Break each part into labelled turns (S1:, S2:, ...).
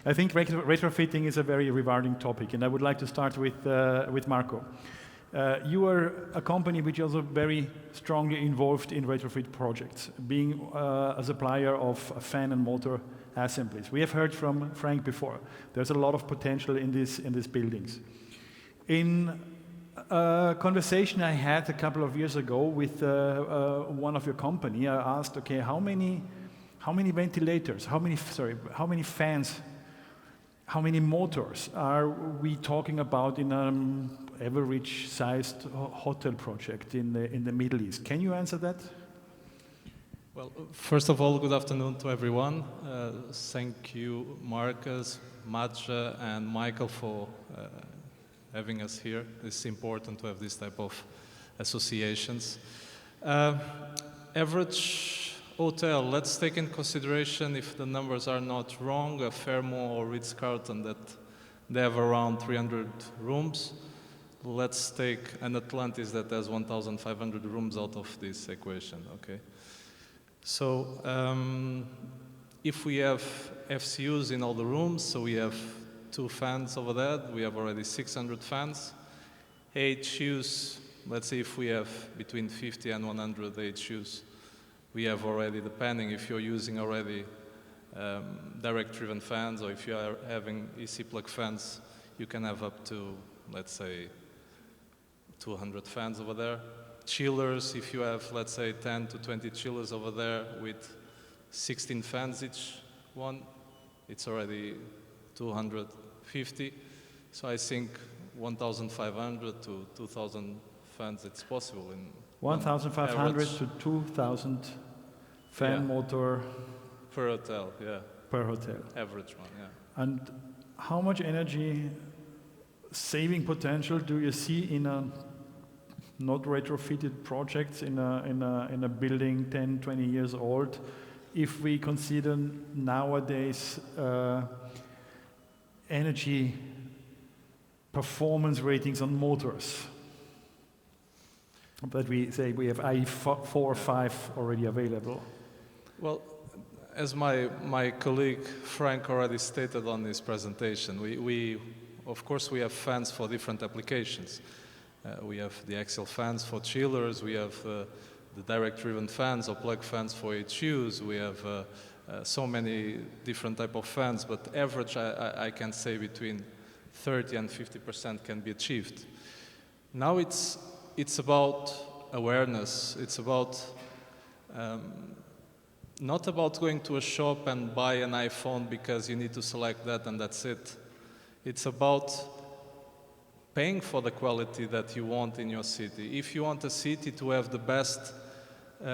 S1: I think retrofitting is a very rewarding topic, and I would like to start with Marco. You are a company which is also very strongly involved in retrofit projects, being a supplier of fan and motor assemblies. We have heard from Frank before. There's a lot of potential in these buildings. In a conversation I had a couple of years ago with one of your company, I asked, okay, how many ventilators, how many fans, how many motors are we talking about in an average-sized hotel project in the Middle East? Can you answer that?
S2: Well, first of all, good afternoon to everyone. Thank you, Markus, Matja, and Michael for having us here. It's important to have this type of associations. Average hotel, let's take in consideration, if the numbers are not wrong, a Fairmont or Ritz-Carlton, that they have around 300 rooms. Let's take an Atlantis that has 1,500 rooms out of this equation, okay? So if we have FCUs in all the rooms, so we have 2 fans over there, we have already 600 fans. AHUs, let's say if we have between 50 and 100 AHUs, we have already, depending if you're using already direct-driven fans or if you are having EC plug fans, you can have up to, let's say, 200 fans over there. Chillers, if you have, let's say, 10 to 20 chillers over there with 16 fans each one, it's already 250. So I think 1,500 to 2,000 fans, it's possible. In
S1: 1,500 to 2,000 fan motor
S2: per hotel, yeah.
S1: Per hotel.
S2: Average one, yeah.
S1: And how much energy saving potential do you see in a not retrofitted projects in a building 10, 20 years old, if we consider nowadays energy performance ratings on motors? But we say we have IE4 or 5 already available.
S2: Well, as my colleague Frank already stated on his presentation, we of course we have fans for different applications. We have the axial fans for chillers, we have the direct-driven fans or plug fans for HUs, we have so many different type of fans, but average I can say between 30 and 50% can be achieved. Now it's about awareness, it's about not about going to a shop and buy an iPhone because you need to select that and that's it. It's about paying for the quality that you want in your city. If you want a city to have the best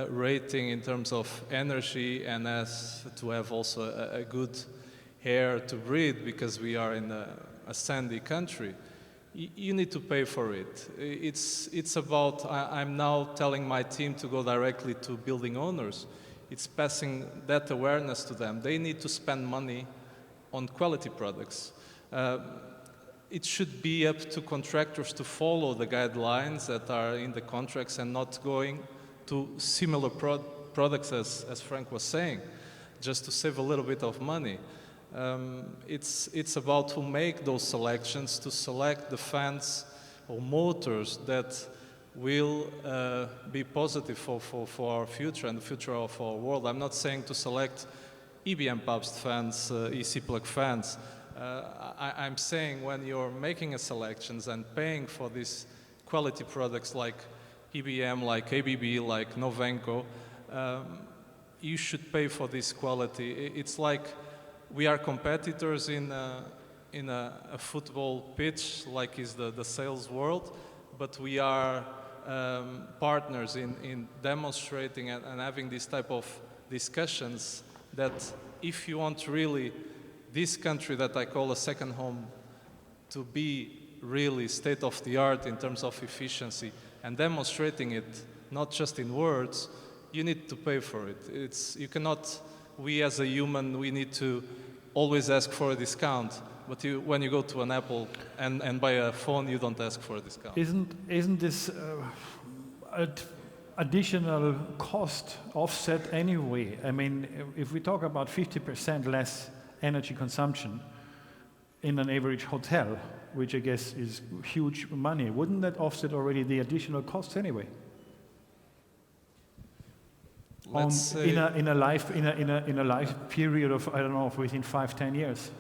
S2: rating in terms of energy and to have also a good air to breathe, because we are in a sandy country, you need to pay for it. It's about, I'm now telling my team to go directly to building owners. It's passing that awareness to them. They need to spend money on quality products. It should be up to contractors to follow the guidelines that are in the contracts and not going to similar products as Frank was saying, just to save a little bit of money. It's about to make those selections, to select the fans or motors that will be positive for our future and the future of our world. I'm not saying to select EBM Pabst fans, EC plug fans. I'm saying when you're making a selections and paying for these quality products like EBM, like ABB, like Novenco, you should pay for this quality. It's like we are competitors in a football pitch, like is the sales world, but we are partners in demonstrating and having this type of discussions that if you want really this country that I call a second home to be really state-of-the-art in terms of efficiency and demonstrating it, not just in words, you need to pay for it. You cannot, we as a human, we need to always ask for a discount, but when you go to an Apple and buy a phone, you don't ask for a discount.
S1: Isn't this additional cost offset anyway? I mean, if we talk about 50% less energy consumption, in an average hotel, which I guess is huge money. Wouldn't that offset already the additional costs anyway?
S2: Let's say
S1: In a life period of, I don't know, within 5-10 years.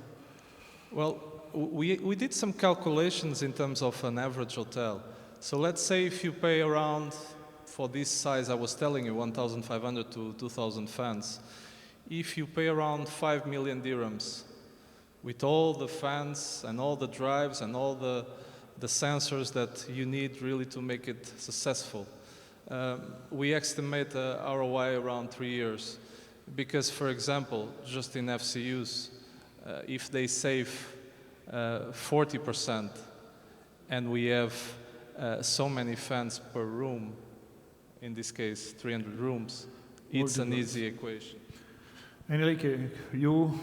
S2: well, we did some calculations in terms of an average hotel. So let's say if you pay around, for this size I was telling you, 1,500 to 2,000 fans, if you pay around 5 million dirhams with all the fans and all the drives and all the sensors that you need really to make it successful, we estimate ROI around 3 years. Because, for example, just in FCUs, if they save 40% and we have so many fans per room, in this case 300 rooms, it's an easy equation.
S1: Henrique, you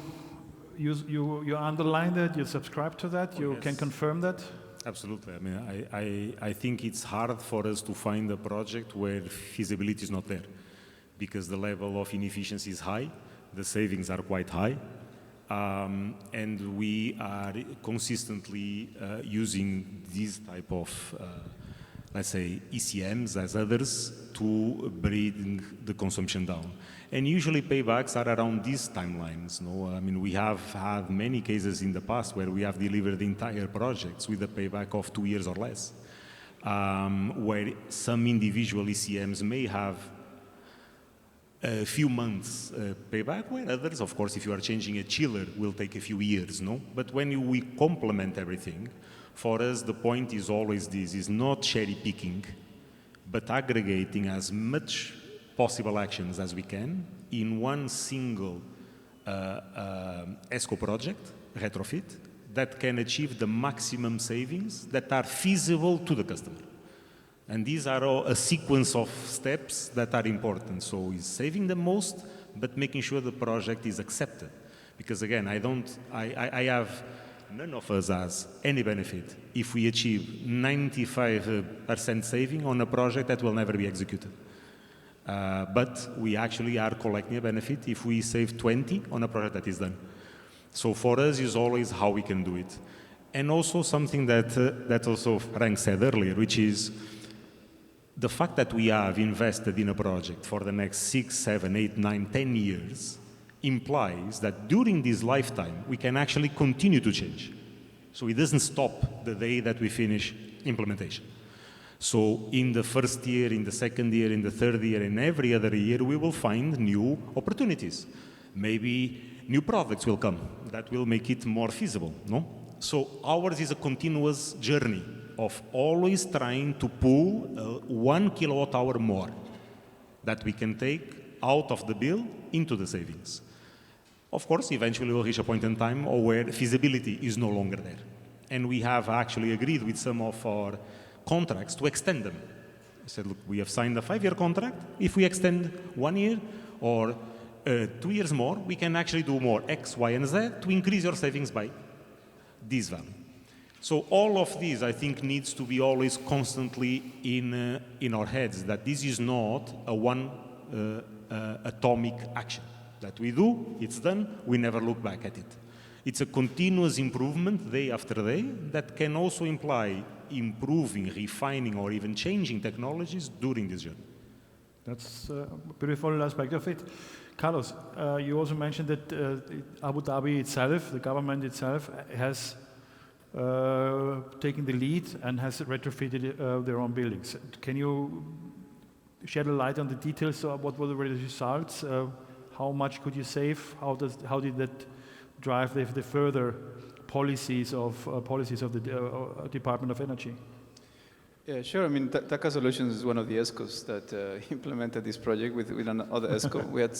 S1: underline that, you subscribe to that, you can confirm that?
S3: Absolutely. I mean, I think it's hard for us to find a project where feasibility is not there, because the level of inefficiency is high, the savings are quite high, and we are consistently using these type of, let's say, ECMs as others to bring the consumption down. And usually paybacks are around these timelines. No? I mean, we have had many cases in the past where we have delivered entire projects with a payback of 2 years or less, where some individual ECMs may have a few months payback, where others, of course, if you are changing a chiller, will take a few years. No? But when we complement everything, for us, the point is always this, is not cherry picking, but aggregating as much possible actions as we can in one single ESCO project, retrofit, that can achieve the maximum savings that are feasible to the customer. And these are all a sequence of steps that are important. So it's saving the most, but making sure the project is accepted. Because again, none of us has any benefit if we achieve 95% saving on a project that will never be executed. But we actually are collecting a benefit if we save 20 on a project that is done. So for us is always how we can do it. And also something that also Frank said earlier, which is the fact that we have invested in a project for the next 6, 7, 8, 9, 10 years implies that during this lifetime we can actually continue to change. So it doesn't stop the day that we finish implementation. So in the first year, in the second year, in the third year, and every other year, we will find new opportunities. Maybe new products will come that will make it more feasible, no? So ours is a continuous journey of always trying to pull 1 kilowatt hour more that we can take out of the bill into the savings. Of course, eventually we'll reach a point in time where feasibility is no longer there. And we have actually agreed with some of our contracts to extend them. I said, look, we have signed a 5-year contract. If we extend 1 year or 2 years more, we can actually do more X, Y, and Z to increase your savings by this value. So all of these, I think, needs to be always constantly in our heads, that this is not a one atomic action. That we do, it's done, we never look back at it. It's a continuous improvement day after day that can also imply improving, refining, or even changing technologies during this journey.
S1: That's a beautiful aspect of it. Carlos, you also mentioned that Abu Dhabi itself, the government itself, has taken the lead and has retrofitted their own buildings. Can you shed a light on the details of what were the results? How much could you save? How did that drive the further policies of the Department of Energy?
S4: Yeah, sure. I mean, Taka Solutions is one of the ESCOs that implemented this project with another ESCO. We had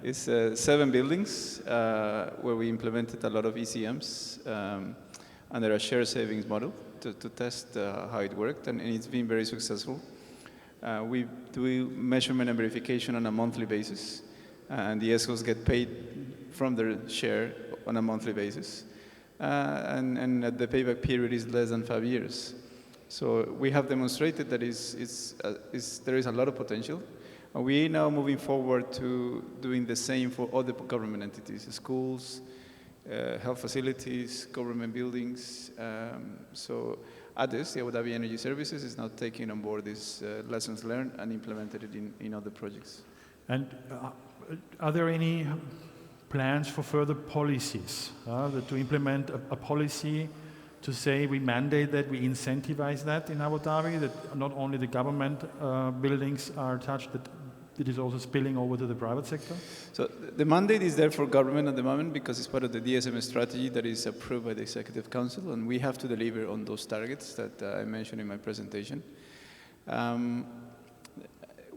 S4: it's 7 buildings where we implemented a lot of ECMs under a shared savings model to test how it worked, and it's been very successful. We do measurement and verification on a monthly basis, and the ESCOs get paid from their share on a monthly basis. And the payback period is less than 5 years. So we have demonstrated that there is a lot of potential. And we are now moving forward to doing the same for other government entities, schools, health facilities, government buildings. So ADES, the Abu Dhabi Energy Services, is now taking on board these lessons learned and implemented it in other projects.
S1: And are there any plans for further policies to implement a policy to say we mandate that, we incentivize that in Abu Dhabi, that not only the government buildings are touched, that it is also spilling over to the private sector?
S4: So the mandate is there for government at the moment because it's part of the DSM strategy that is approved by the Executive Council, and we have to deliver on those targets that I mentioned in my presentation.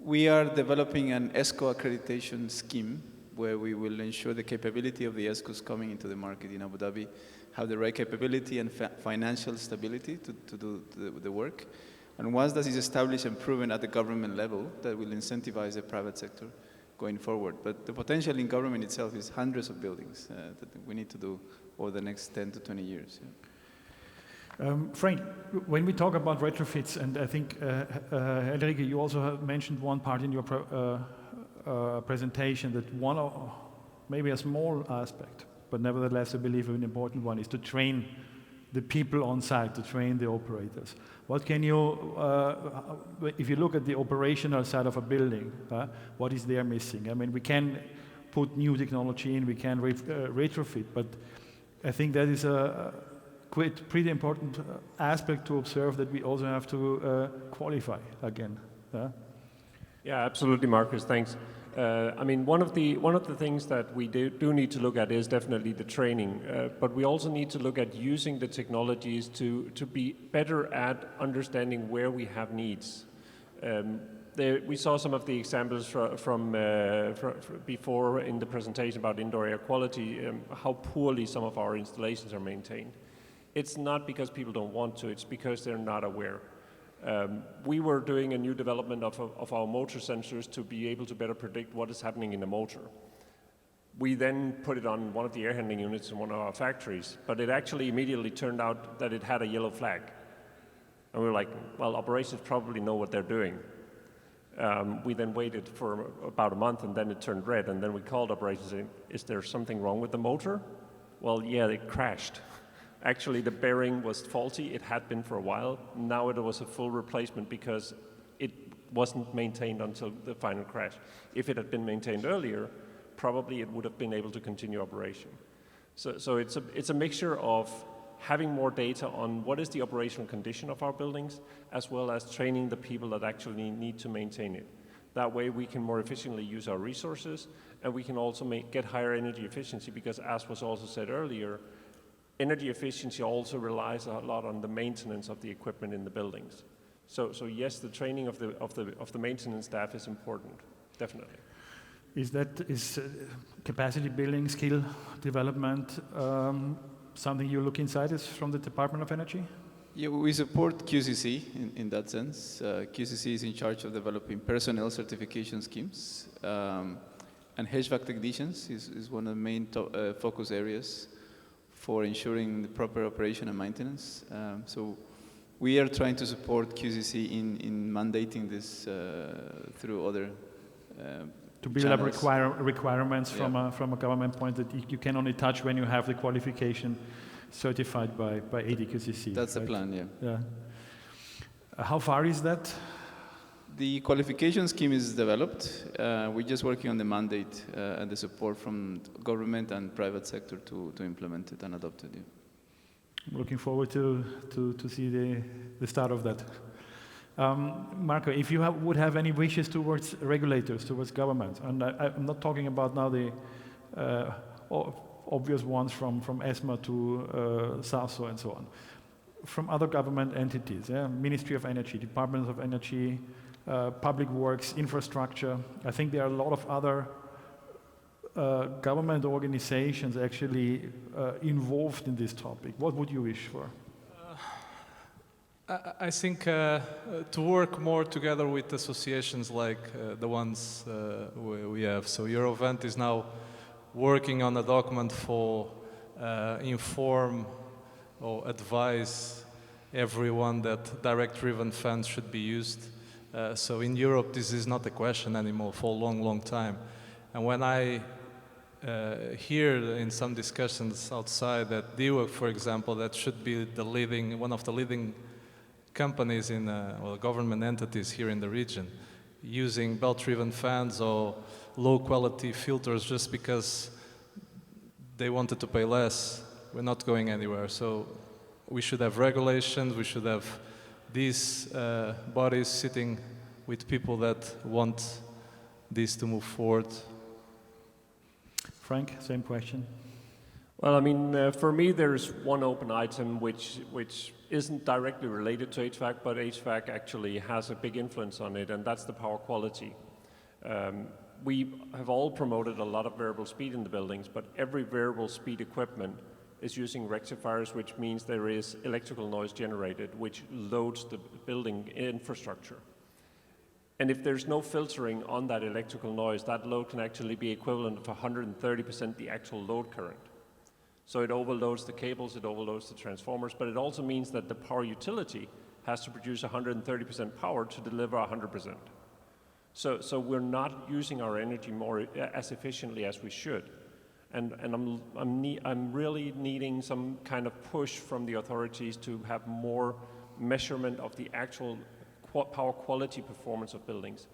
S4: We are developing an ESCO accreditation scheme where we will ensure the capability of the ESCOs coming into the market in Abu Dhabi have the right capability and financial stability to do the work. And once that is established and proven at the government level, that will incentivize the private sector going forward. But the potential in government itself is hundreds of buildings that we need to do over the next 10 to 20 years. Yeah.
S1: Frank, when we talk about retrofits, and I think, Henrique, you also have mentioned one part in your presentation, that one, maybe a small aspect, but nevertheless, I believe an important one, is to train the people on site, to train the operators. What can you, if you look at the operational side of a building, what is there missing? I mean, we can put new technology in, we can retrofit, but I think that is a pretty important aspect to observe, that we also have to qualify again.
S5: Yeah, absolutely, Markus. Thanks. I mean, one of the things that we do need to look at is definitely the training, but we also need to look at using the technologies to be better at understanding where we have needs. We saw some of the examples from before in the presentation about indoor air quality, how poorly some of our installations are maintained. It's not because people don't want to, it's because they're not aware. We were doing a new development of our motor sensors to be able to better predict what is happening in the motor. We then put it on one of the air handling units in one of our factories, but it actually immediately turned out that it had a yellow flag. And we were like, well, operations probably know what they're doing. We then waited for about a month, and then it turned red, and then we called operations saying, is there something wrong with the motor? Well, yeah, it crashed. Actually, the bearing was faulty. It had been for a while. Now it was a full replacement because it wasn't maintained until the final crash. If it had been maintained earlier, probably it would have been able to continue operation. So it's a mixture of having more data on what is the operational condition of our buildings, as well as training the people that actually need to maintain it. That way we can more efficiently use our resources, and we can also get higher energy efficiency, because as was also said earlier, energy efficiency also relies a lot on the maintenance of the equipment in the buildings. So yes, the training of the maintenance staff is important, definitely.
S1: Is capacity building, skill development, something you look inside is from the Department of Energy?
S4: Yeah, we support QCC in that sense. QCC is in charge of developing personnel certification schemes, and HVAC technicians is one of the main focus areas for ensuring the proper operation and maintenance. So we are trying to support QCC in mandating this through other
S1: to build
S4: channels.
S1: up requirements from a government point that you can only touch when you have the qualification certified by ADQCC.
S4: That's
S1: right?
S4: the plan, yeah.
S1: How far is that?
S4: The qualification scheme is developed. We're just working on the mandate and the support from government and private sector to implement it and adopt it. Yeah.
S1: I'm looking forward to see the start of that. Marco, if you would have any wishes towards regulators, towards government, and I'm not talking about now the obvious ones from ESMA to SASO and so on, from other government entities, Ministry of Energy, Department of Energy, Public Works, Infrastructure. I think there are a lot of other government organizations actually involved in this topic. What would you wish for?
S2: I think to work more together with associations like the ones we have. So Eurovent is now working on a document for inform or advise everyone that direct-driven funds should be used. So in Europe, this is not a question anymore for a long, long time. And when I hear in some discussions outside that DIWA, for example, that should be one of the leading companies in government entities here in the region, using belt-driven fans or low-quality filters just because they wanted to pay less. We're not going anywhere. So we should have regulations. We should have these bodies sitting with people that want this to move forward.
S1: Frank, same question.
S5: Well, I mean, for me, there's one open item which isn't directly related to HVAC, but HVAC actually has a big influence on it, and that's the power quality. We have all promoted a lot of variable speed in the buildings, but every variable speed equipment is using rectifiers, which means there is electrical noise generated, which loads the building infrastructure. And if there's no filtering on that electrical noise, that load can actually be equivalent of 130% the actual load current. So it overloads the cables, it overloads the transformers, but it also means that the power utility has to produce 130% power to deliver 100%. So we're not using our energy more as efficiently as we should. And I'm really needing some kind of push from the authorities to have more measurement of the actual power quality performance of buildings.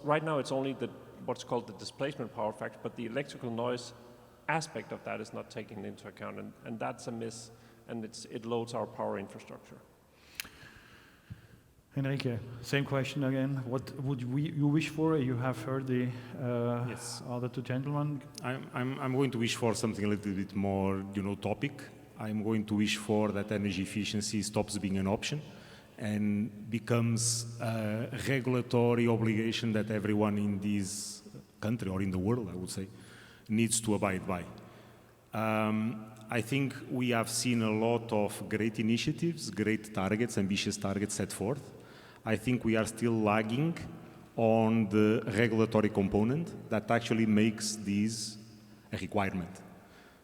S5: Right now it's only what's called the displacement power factor, but the electrical noise aspect of that is not taken into account, and that's a miss, and it loads our power infrastructure.
S1: Henrique, same question again. What would you wish for? You have heard the
S3: Yes.
S1: other two gentlemen.
S3: I'm going to wish for something a little bit more, topic. I'm going to wish for that energy efficiency stops being an option and becomes a regulatory obligation that everyone in this country or in the world, I would say, needs to abide by. I think we have seen a lot of great initiatives, great targets, ambitious targets set forth. I think we are still lagging on the regulatory component that actually makes this a requirement.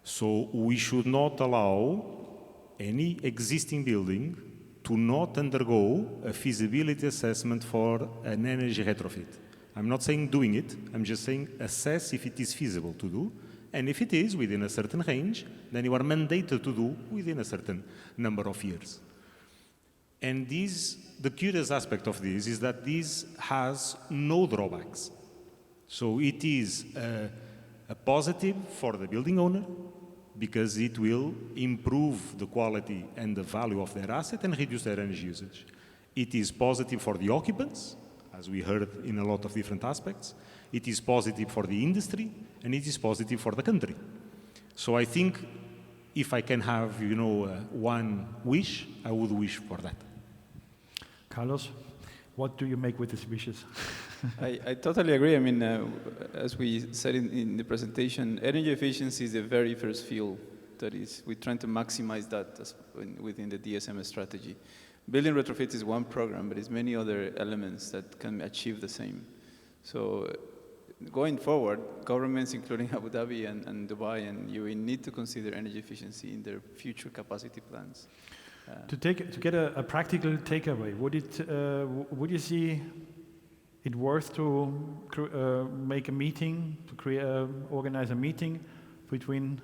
S3: So we should not allow any existing building to not undergo a feasibility assessment for an energy retrofit. I'm not saying doing it, I'm just saying assess if it is feasible to do, and if it is within a certain range, then you are mandated to do within a certain number of years. And the curious aspect of this is that this has no drawbacks. So it is a positive for the building owner because it will improve the quality and the value of their asset and reduce their energy usage. It is positive for the occupants, as we heard in a lot of different aspects. It is positive for the industry, and it is positive for the country. So I think if I can have, one wish, I would wish for that.
S1: Carlos, what do you make with these wishes?
S4: I totally agree. I mean, as we said in the presentation, energy efficiency is the very first field that we're trying to maximize that within the DSM strategy. Building retrofit is one program, but there's many other elements that can achieve the same. So going forward, governments, including Abu Dhabi and Dubai and UAE, need to consider energy efficiency in their future capacity plans.
S1: To get a practical takeaway, would you see it worth to make a meeting, to organize a meeting between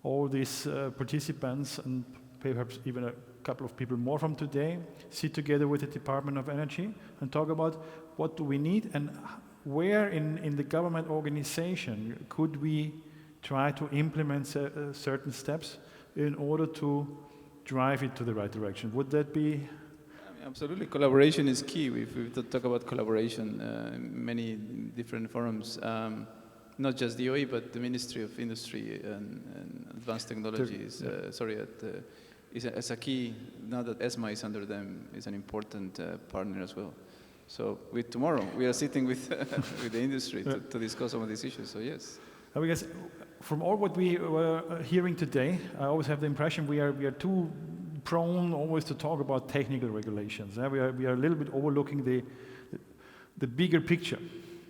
S1: all these participants and perhaps even a couple of people more from today, sit together with the Department of Energy and talk about what do we need and where in the government organization could we try to implement certain steps in order to drive it to the right direction? Would that be?
S4: Absolutely, collaboration is key. We talk about collaboration in many different forums, not just the OE, but the Ministry of Industry and Advanced Technologies. Is a key. Now that ESMA is under them, is an important partner as well. So tomorrow we are sitting with with the industry to discuss some of these issues. So yes.
S1: Because from all what we were hearing today, I always have the impression we are too prone always to talk about technical regulations. We are a little bit overlooking the bigger picture.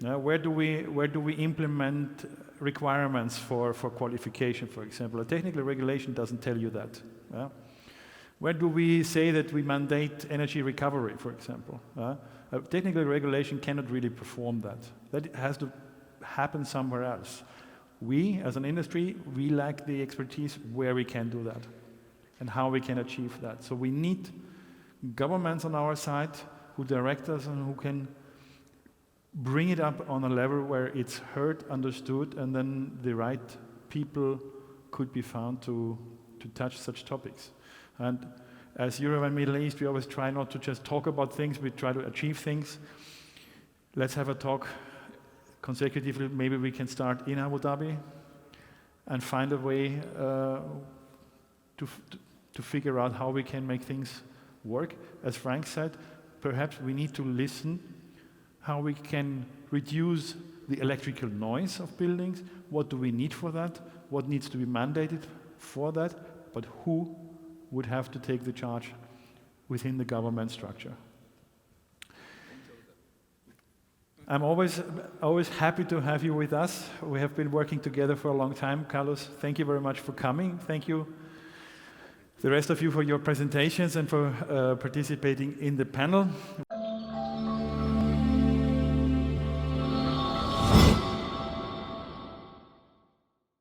S1: Where do we implement requirements for qualification, for example? A technical regulation doesn't tell you that. Where do we say that we mandate energy recovery, for example? A technical regulation cannot really perform that. That has to happen somewhere else. We, as an industry, we lack the expertise where we can do that and how we can achieve that. So we need governments on our side who direct us and who can bring it up on a level where it's heard, understood, and then the right people could be found to touch such topics. And as Eurovent Middle East, we always try not to just talk about things, we try to achieve things. Let's have a talk consecutively. Maybe we can start in Abu Dhabi and find a way to figure out how we can make things work. As Frank said, perhaps we need to listen how we can reduce the electrical noise of buildings. What do we need for that? What needs to be mandated for that? But who would have to take the charge within the government structure? I'm always happy to have you with us. We have been working together for a long time. Carlos, thank you very much for coming. Thank you, the rest of you, for your presentations and for participating in the panel.